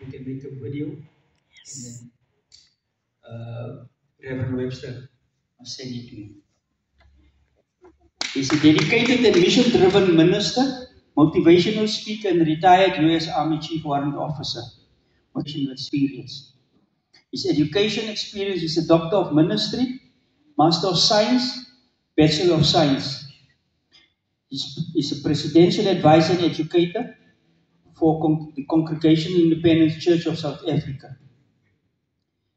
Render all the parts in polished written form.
We can make a video. And then Reverend Webster, I'll send it to you. He's a dedicated and mission-driven minister, motivational speaker, and retired U.S. Army Chief Warrant Officer. Motivational experience. His education experience is a Doctor of Ministry, Master of Science, Bachelor of Science. He's a presidential advisor and educator for the Congregational Independent Church of South Africa.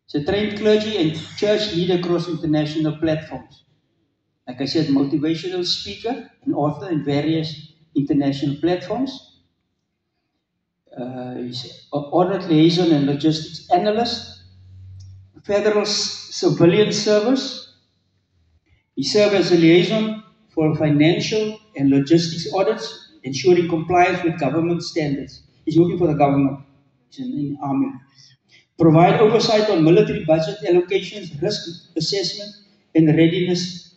He's a trained clergy and church leader across international platforms. Like I said, motivational speaker and author in various international platforms. He's an audit liaison and logistics analyst. Federal Civilian Service. He served as a liaison for financial and logistics audits, ensuring compliance with government standards. He's working for the government. He's in the army. Provide oversight on military budget allocations, risk assessment, and readiness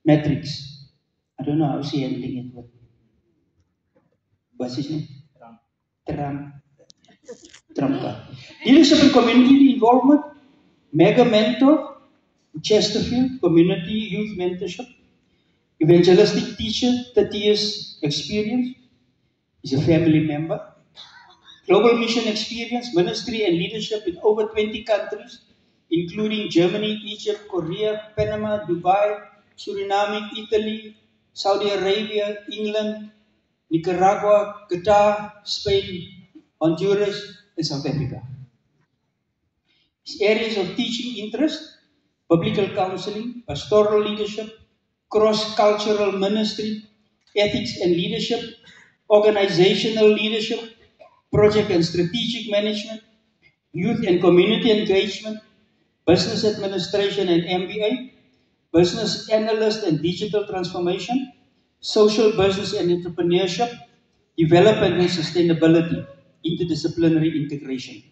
metrics. I don't know how he's handling it, but what's his name? Trump. Leadership and community involvement. Mega mentor, Chesterfield, community youth mentorship. Evangelistic teacher, 30 years experience. He's a family member. Global mission experience, ministry and leadership in over 20 countries, including Germany, Egypt, Korea, Panama, Dubai, Suriname, Italy, Saudi Arabia, England, Nicaragua, Qatar, Spain, Honduras, and South Africa. His areas of teaching interest, biblical counseling, pastoral leadership, cross-cultural ministry, ethics and leadership, organizational leadership, project and strategic management, youth and community engagement, business administration and MBA, business analyst and digital transformation, social business and entrepreneurship, development and sustainability, interdisciplinary integration.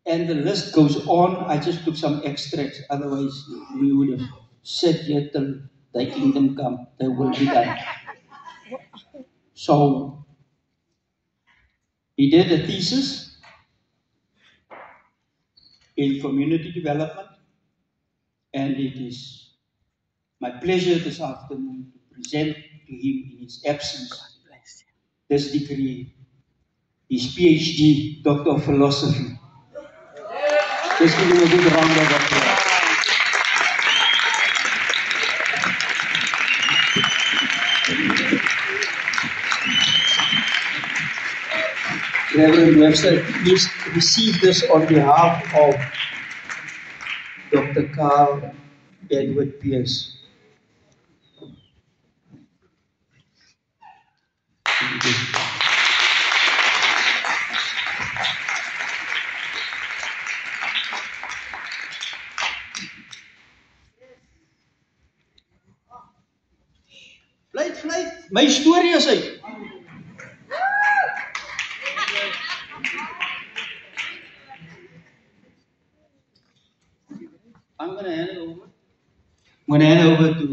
And the list goes on. I just took some extracts, otherwise we would have sat here till thy kingdom come, thy will be done. So, he did a thesis in community development, and it is my pleasure this afternoon to present to him in his absence this degree, his PhD, Doctor of Philosophy. Let's give him a good round of applause. Reverend Webster, please receive this on behalf of Dr. Carl Edward Pierce. Vlei, my story is uit. I'm going to hand it over to